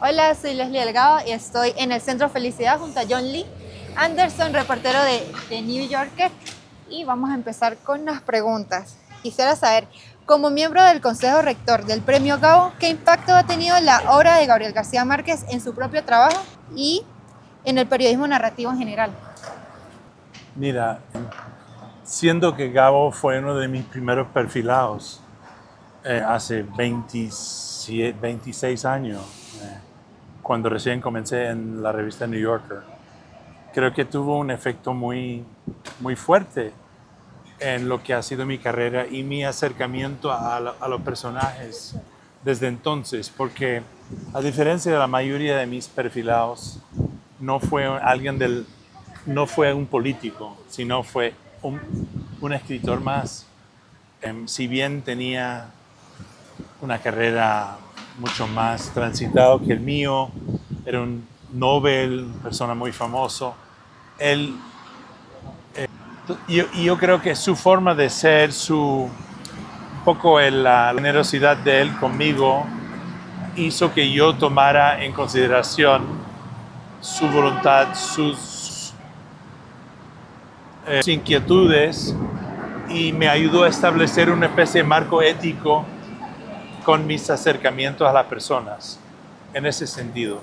Hola, soy Leslie Delgado y estoy en el Centro Felicidad junto a John Lee Anderson, reportero de New Yorker. Y vamos a empezar con las preguntas. Quisiera saber, como miembro del Consejo Rector del Premio Gabo, ¿qué impacto ha tenido la obra de Gabriel García Márquez en su propio trabajo y en el periodismo narrativo en general? Mira, siendo que Gabo fue uno de mis primeros perfilados hace 26 años, cuando recién comencé en la revista New Yorker, creo que tuvo un efecto muy fuerte en lo que ha sido mi carrera y mi acercamiento a los personajes desde entonces, porque a diferencia de la mayoría de mis perfilados, no fue no fue un político, sino fue un escritor más. Si bien tenía una carrera mucho más transitado que el mío, era un Nobel, persona muy famoso, él, yo creo que su forma de ser, un poco la generosidad de él conmigo, hizo que yo tomara en consideración su voluntad, sus inquietudes, y me ayudó a establecer una especie de marco ético con mis acercamientos a las personas, en ese sentido.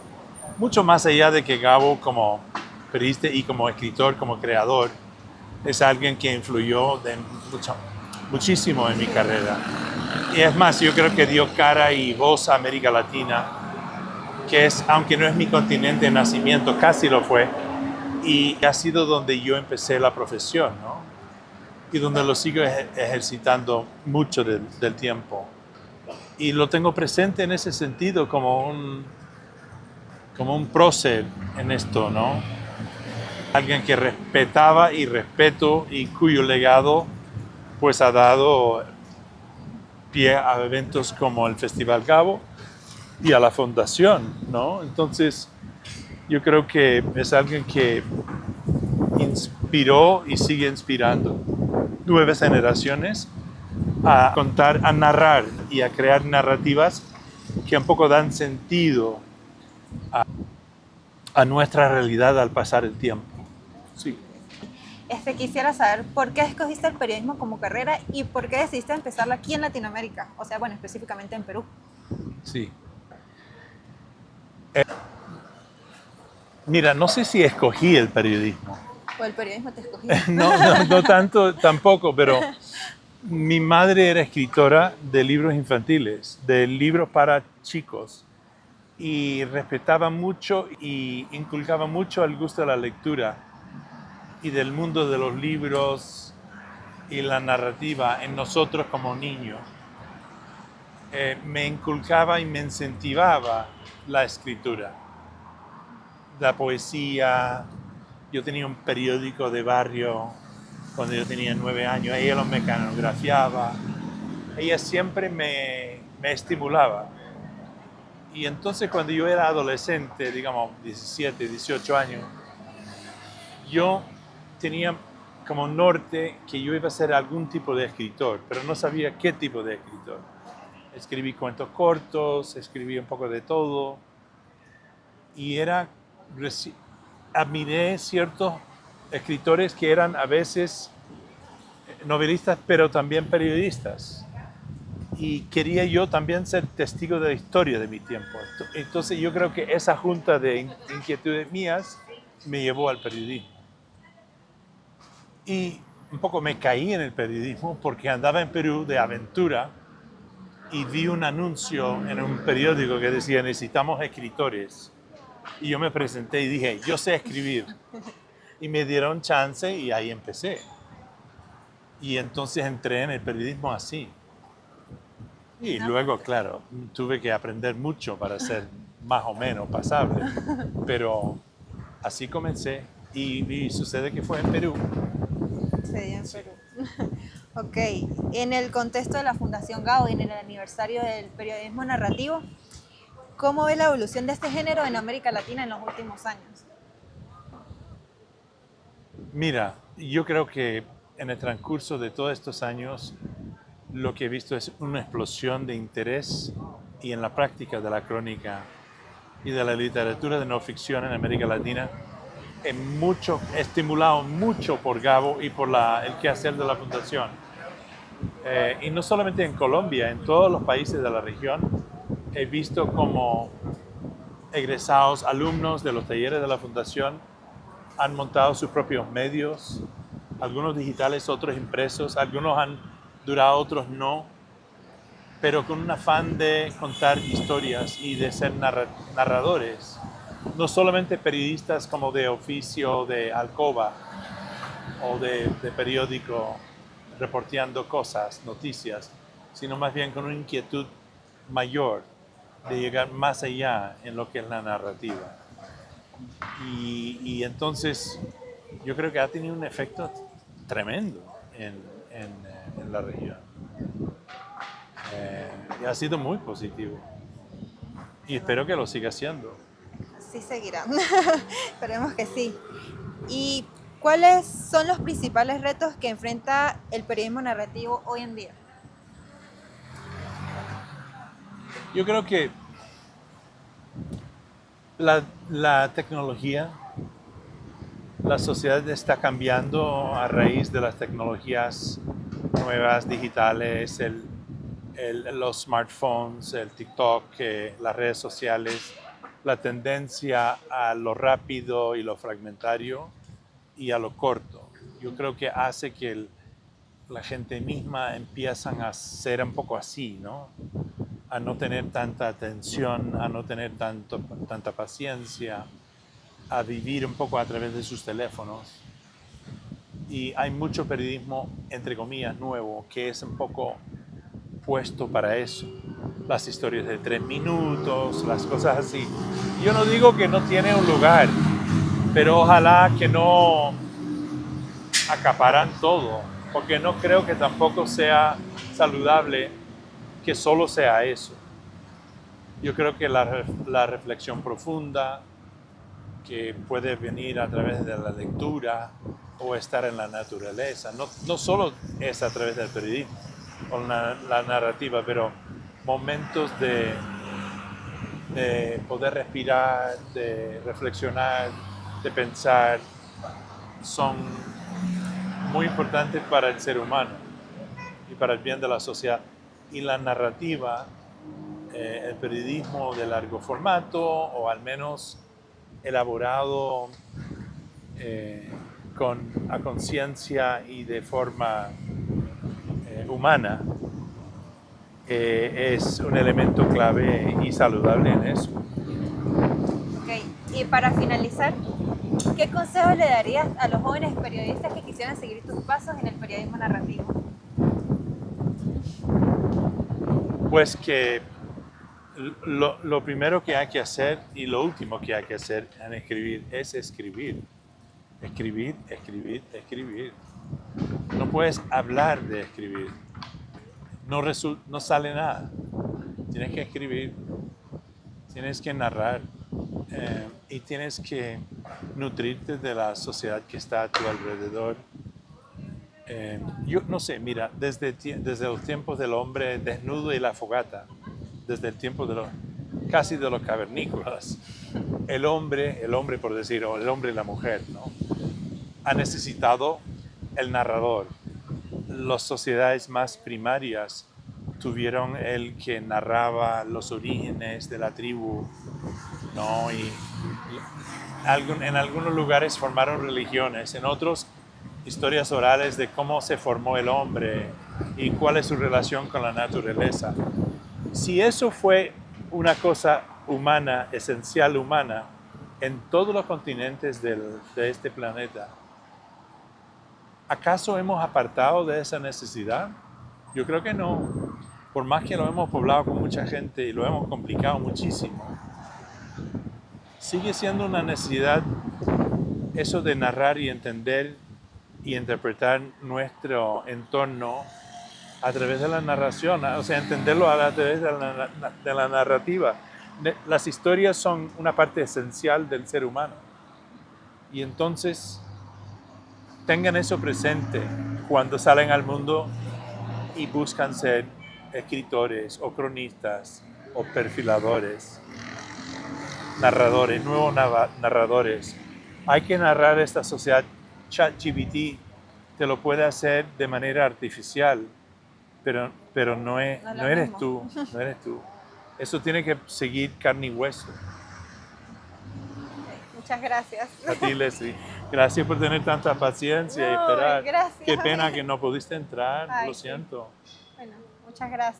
Mucho más allá de que Gabo como periodista y como escritor, como creador, es alguien que influyó muchísimo en mi carrera. Y es más, yo creo que dio cara y voz a América Latina, que es, aunque no es mi continente de nacimiento, casi lo fue, y ha sido donde yo empecé la profesión, ¿no? Y donde lo sigo ejercitando mucho del tiempo. Y lo tengo presente en ese sentido como un prócer en esto, ¿no? Alguien que respetaba y respeto y cuyo legado pues ha dado pie a eventos como el Festival Gabo y a la Fundación, ¿no? Entonces yo creo que es alguien que inspiró y sigue inspirando nuevas generaciones a contar, a narrar y a crear narrativas que un poco dan sentido a nuestra realidad al pasar el tiempo. Sí, Quisiera saber por qué escogiste el periodismo como carrera y por qué decidiste empezarlo aquí en Latinoamérica, o sea, bueno, específicamente en Perú. sí. Mira, no sé si escogí el periodismo. O el periodismo te escogió. No tanto tampoco, pero mi madre era escritora de libros infantiles, de libros para chicos, y respetaba mucho y inculcaba mucho el gusto de la lectura y del mundo de los libros y la narrativa en nosotros como niños. Me inculcaba y me incentivaba la escritura, la poesía. Yo tenía un periódico de barrio cuando yo tenía 9 años, ella lo mecanografiaba, ella siempre me estimulaba. Y entonces cuando yo era adolescente, digamos 17, 18 años, yo tenía como norte que yo iba a ser algún tipo de escritor, pero no sabía qué tipo de escritor. Escribí cuentos cortos, escribí un poco de todo, y admiré ciertos escritores que eran a veces novelistas, pero también periodistas. Y quería yo también ser testigo de la historia de mi tiempo. Entonces yo creo que esa junta de inquietudes mías me llevó al periodismo. Y un poco me caí en el periodismo porque andaba en Perú de aventura y vi un anuncio en un periódico que decía necesitamos escritores. Y yo me presenté y dije, yo sé escribir. Y me dieron chance y ahí empecé. Y entonces entré en el periodismo así. Y luego, claro, tuve que aprender mucho para ser más o menos pasable. Pero así comencé y sucede que fue en Perú. Sí, en Sí. Perú. Ok, en el contexto de la Fundación Gao y en el aniversario del periodismo narrativo, ¿cómo ve la evolución de este género en América Latina en los últimos años? Mira, yo creo que en el transcurso de todos estos años lo que he visto es una explosión de interés y en la práctica de la crónica y de la literatura de no ficción en América Latina es mucho, estimulado mucho por Gabo y por el quehacer de la Fundación. Y no solamente en Colombia, en todos los países de la región, he visto como egresados, alumnos de los talleres de la Fundación han montado sus propios medios, algunos digitales, otros impresos, algunos han durado, otros no, pero con un afán de contar historias y de ser narradores, no solamente periodistas como de oficio, de alcoba o de periódico reporteando cosas, noticias, sino más bien con una inquietud mayor de llegar más allá en lo que es la narrativa. Y entonces yo creo que ha tenido un efecto tremendo en la región. Y ha sido muy positivo. Y espero que lo siga siendo. Sí seguirá. Esperemos que sí. ¿Y cuáles son los principales retos que enfrenta el periodismo narrativo hoy en día? Yo creo que la tecnología, la sociedad está cambiando a raíz de las tecnologías nuevas, digitales, los smartphones, el TikTok, las redes sociales, la tendencia a lo rápido y lo fragmentario y a lo corto. Yo creo que hace que la gente misma empiezan a ser un poco así, ¿no? A no tener tanta atención, a no tener tanta paciencia, a vivir un poco a través de sus teléfonos. Y hay mucho periodismo, entre comillas, nuevo, que es un poco puesto para eso. Las historias de 3 minutos, las cosas así. Yo no digo que no tiene un lugar, pero ojalá que no acaparan todo, porque no creo que tampoco sea saludable que solo sea eso. Yo creo que la reflexión profunda, que puede venir a través de la lectura o estar en la naturaleza, no solo es a través del periodismo o la narrativa, pero momentos de poder respirar, de reflexionar, de pensar, son muy importantes para el ser humano y para el bien de la sociedad. Y la narrativa, el periodismo de largo formato, o al menos elaborado a conciencia y de forma humana, es un elemento clave y saludable en eso. Okay. Y para finalizar, ¿qué consejos le darías a los jóvenes periodistas que quisieran seguir tus pasos en el periodismo narrativo? Pues que lo primero que hay que hacer y lo último que hay que hacer en escribir es escribir. Escribir, escribir, escribir. No puedes hablar de escribir. No sale nada. Tienes que escribir, tienes que narrar y tienes que nutrirte de la sociedad que está a tu alrededor. Yo no sé, mira, desde los tiempos del hombre desnudo y la fogata, desde el tiempo casi de los cavernícolas, el hombre por decir, o el hombre y la mujer, ¿no? Ha necesitado el narrador. Las sociedades más primarias tuvieron el que narraba los orígenes de la tribu, ¿no? Y en algunos lugares formaron religiones, en otros historias orales de cómo se formó el hombre y cuál es su relación con la naturaleza. Si eso fue una cosa humana, esencial humana, en todos los continentes de este planeta, ¿acaso hemos apartado de esa necesidad? Yo creo que no. Por más que lo hemos poblado con mucha gente y lo hemos complicado muchísimo, sigue siendo una necesidad eso de narrar y entender y interpretar nuestro entorno a través de la narración, o sea, entenderlo a través de la narrativa. Las historias son una parte esencial del ser humano. Y entonces tengan eso presente cuando salen al mundo y buscan ser escritores o cronistas o perfiladores. narradores, nuevos narradores. Hay que narrar esta sociedad. ChatGPT te lo puede hacer de manera artificial, pero no eres tú, no eres tú. Eso tiene que seguir carne y hueso. Muchas gracias. A ti, Leslie. Gracias por tener tanta paciencia y No, esperar. gracias. Qué pena que no pudiste entrar, Ay, lo sí. siento. Bueno, muchas gracias.